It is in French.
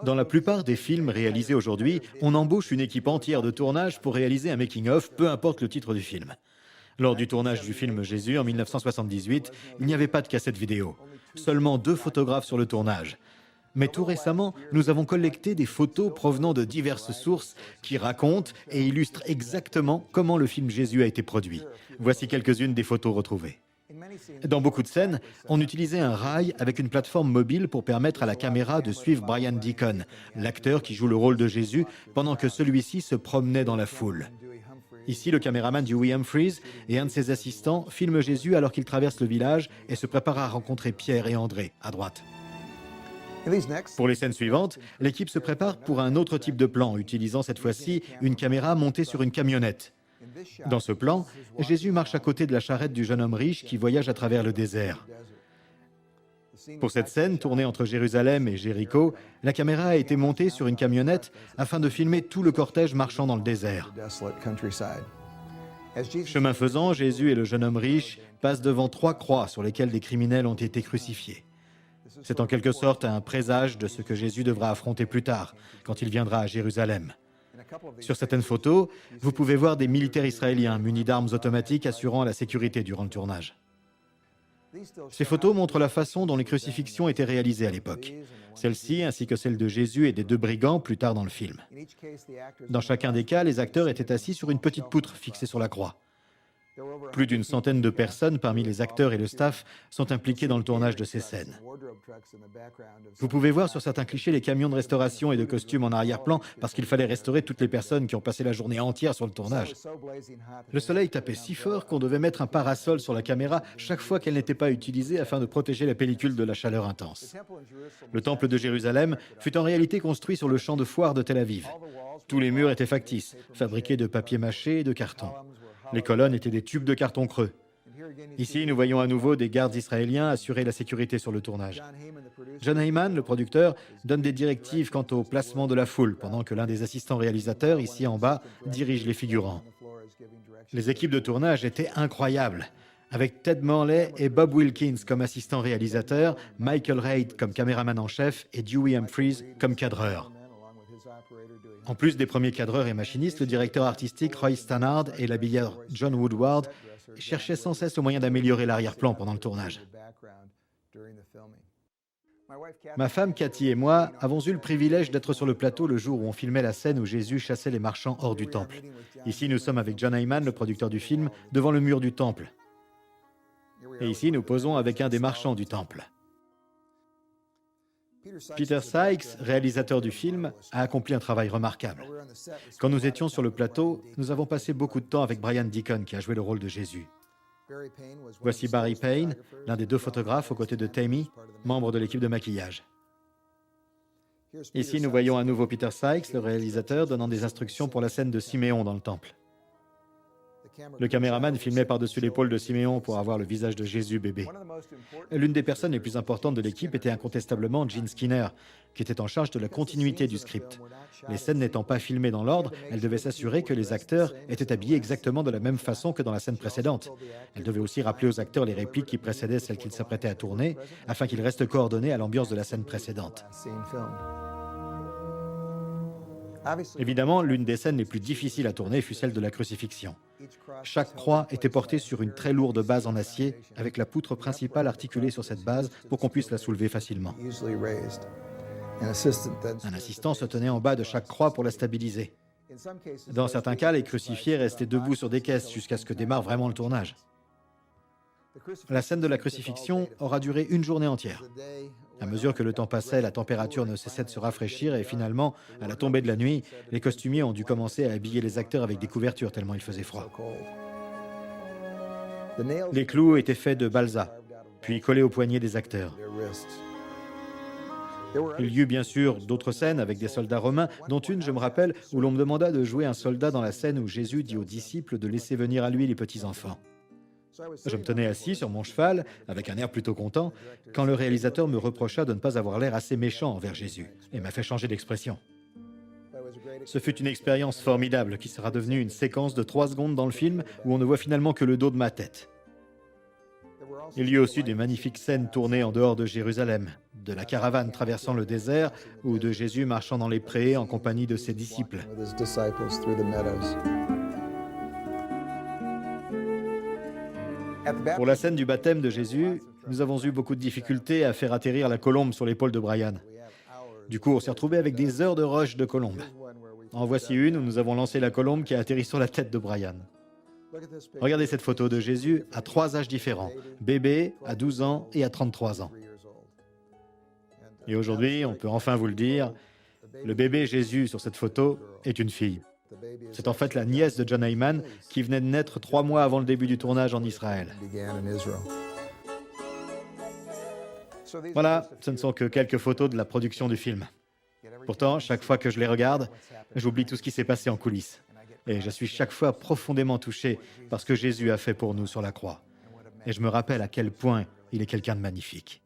Dans la plupart des films réalisés aujourd'hui, on embauche une équipe entière de tournage pour réaliser un making-of, peu importe le titre du film. Lors du tournage du film Jésus en 1978, il n'y avait pas de cassette vidéo. Seulement 2 photographes sur le tournage. Mais tout récemment, nous avons collecté des photos provenant de diverses sources qui racontent et illustrent exactement comment le film Jésus a été produit. Voici quelques-unes des photos retrouvées. Dans beaucoup de scènes, on utilisait un rail avec une plateforme mobile pour permettre à la caméra de suivre Brian Deacon, l'acteur qui joue le rôle de Jésus, pendant que celui-ci se promenait dans la foule. Ici, le caméraman Dewey Humphreys et un de ses assistants filment Jésus alors qu'il traverse le village et se prépare à rencontrer Pierre et André, à droite. Pour les scènes suivantes, l'équipe se prépare pour un autre type de plan, utilisant cette fois-ci une caméra montée sur une camionnette. Dans ce plan, Jésus marche à côté de la charrette du jeune homme riche qui voyage à travers le désert. Pour cette scène, tournée entre Jérusalem et Jéricho, la caméra a été montée sur une camionnette afin de filmer tout le cortège marchant dans le désert. Chemin faisant, Jésus et le jeune homme riche passent devant 3 croix sur lesquelles des criminels ont été crucifiés. C'est en quelque sorte un présage de ce que Jésus devra affronter plus tard, quand il viendra à Jérusalem. Sur certaines photos, vous pouvez voir des militaires israéliens munis d'armes automatiques assurant la sécurité durant le tournage. Ces photos montrent la façon dont les crucifixions étaient réalisées à l'époque. Celle-ci, ainsi que celle de Jésus et des 2 brigands plus tard dans le film. Dans chacun des cas, les acteurs étaient assis sur une petite poutre fixée sur la croix. Plus d'une centaine de personnes parmi les acteurs et le staff sont impliqués dans le tournage de ces scènes. Vous pouvez voir sur certains clichés les camions de restauration et de costumes en arrière-plan parce qu'il fallait restaurer toutes les personnes qui ont passé la journée entière sur le tournage. Le soleil tapait si fort qu'on devait mettre un parasol sur la caméra chaque fois qu'elle n'était pas utilisée afin de protéger la pellicule de la chaleur intense. Le temple de Jérusalem fut en réalité construit sur le champ de foire de Tel Aviv. Tous les murs étaient factices, fabriqués de papier mâché et de carton. Les colonnes étaient des tubes de carton creux. Ici, nous voyons à nouveau des gardes israéliens assurer la sécurité sur le tournage. John Heyman, le producteur, donne des directives quant au placement de la foule, pendant que l'un des assistants réalisateurs, ici en bas, dirige les figurants. Les équipes de tournage étaient incroyables. Avec Ted Morley et Bob Wilkins comme assistants réalisateurs, Michael Reid comme caméraman en chef et Dewey Humphreys comme cadreur. En plus des premiers cadreurs et machinistes, le directeur artistique Roy Stannard et l'habilleur John Woodward cherchaient sans cesse le moyen d'améliorer l'arrière-plan pendant le tournage. Ma femme Cathy et moi avons eu le privilège d'être sur le plateau le jour où on filmait la scène où Jésus chassait les marchands hors du temple. Ici, nous sommes avec John Heyman, le producteur du film, devant le mur du temple. Et ici, nous posons avec un des marchands du temple. Peter Sykes, réalisateur du film, a accompli un travail remarquable. Quand nous étions sur le plateau, nous avons passé beaucoup de temps avec Brian Deacon, qui a joué le rôle de Jésus. Voici Barry Payne, l'un des 2 photographes aux côtés de Tammy, membre de l'équipe de maquillage. Ici, nous voyons à nouveau Peter Sykes, le réalisateur, donnant des instructions pour la scène de Siméon dans le temple. Le caméraman filmait par-dessus l'épaule de Siméon pour avoir le visage de Jésus bébé. L'une des personnes les plus importantes de l'équipe était incontestablement Gene Skinner, qui était en charge de la continuité du script. Les scènes n'étant pas filmées dans l'ordre, elle devait s'assurer que les acteurs étaient habillés exactement de la même façon que dans la scène précédente. Elle devait aussi rappeler aux acteurs les répliques qui précédaient celles qu'ils s'apprêtaient à tourner, afin qu'ils restent coordonnés à l'ambiance de la scène précédente. Évidemment, l'une des scènes les plus difficiles à tourner fut celle de la crucifixion. Chaque croix était portée sur une très lourde base en acier, avec la poutre principale articulée sur cette base pour qu'on puisse la soulever facilement. Un assistant se tenait en bas de chaque croix pour la stabiliser. Dans certains cas, les crucifiés restaient debout sur des caisses jusqu'à ce que démarre vraiment le tournage. La scène de la crucifixion aura duré une journée entière. À mesure que le temps passait, la température ne cessait de se rafraîchir et finalement, à la tombée de la nuit, les costumiers ont dû commencer à habiller les acteurs avec des couvertures tellement il faisait froid. Les clous étaient faits de balsa, puis collés aux poignets des acteurs. Il y eut bien sûr d'autres scènes avec des soldats romains, dont une, je me rappelle, où l'on me demanda de jouer un soldat dans la scène où Jésus dit aux disciples de laisser venir à lui les petits-enfants. Je me tenais assis sur mon cheval, avec un air plutôt content, quand le réalisateur me reprocha de ne pas avoir l'air assez méchant envers Jésus, et m'a fait changer d'expression. Ce fut une expérience formidable qui sera devenue une séquence de 3 secondes dans le film où on ne voit finalement que le dos de ma tête. Il y a aussi des magnifiques scènes tournées en dehors de Jérusalem, de la caravane traversant le désert ou de Jésus marchant dans les prés en compagnie de ses disciples. Pour la scène du baptême de Jésus, nous avons eu beaucoup de difficultés à faire atterrir la colombe sur l'épaule de Brian. Du coup, on s'est retrouvé avec des heures de rush de colombe. En voici une où nous avons lancé la colombe qui a atterri sur la tête de Brian. Regardez cette photo de Jésus à 3 âges différents, bébé, à 12 ans et à 33 ans. Et aujourd'hui, on peut enfin vous le dire, le bébé Jésus sur cette photo est une fille. C'est en fait la nièce de John Heyman qui venait de naître 3 mois avant le début du tournage en Israël. Voilà, ce ne sont que quelques photos de la production du film. Pourtant, chaque fois que je les regarde, j'oublie tout ce qui s'est passé en coulisses. Et je suis chaque fois profondément touché par ce que Jésus a fait pour nous sur la croix. Et je me rappelle à quel point il est quelqu'un de magnifique.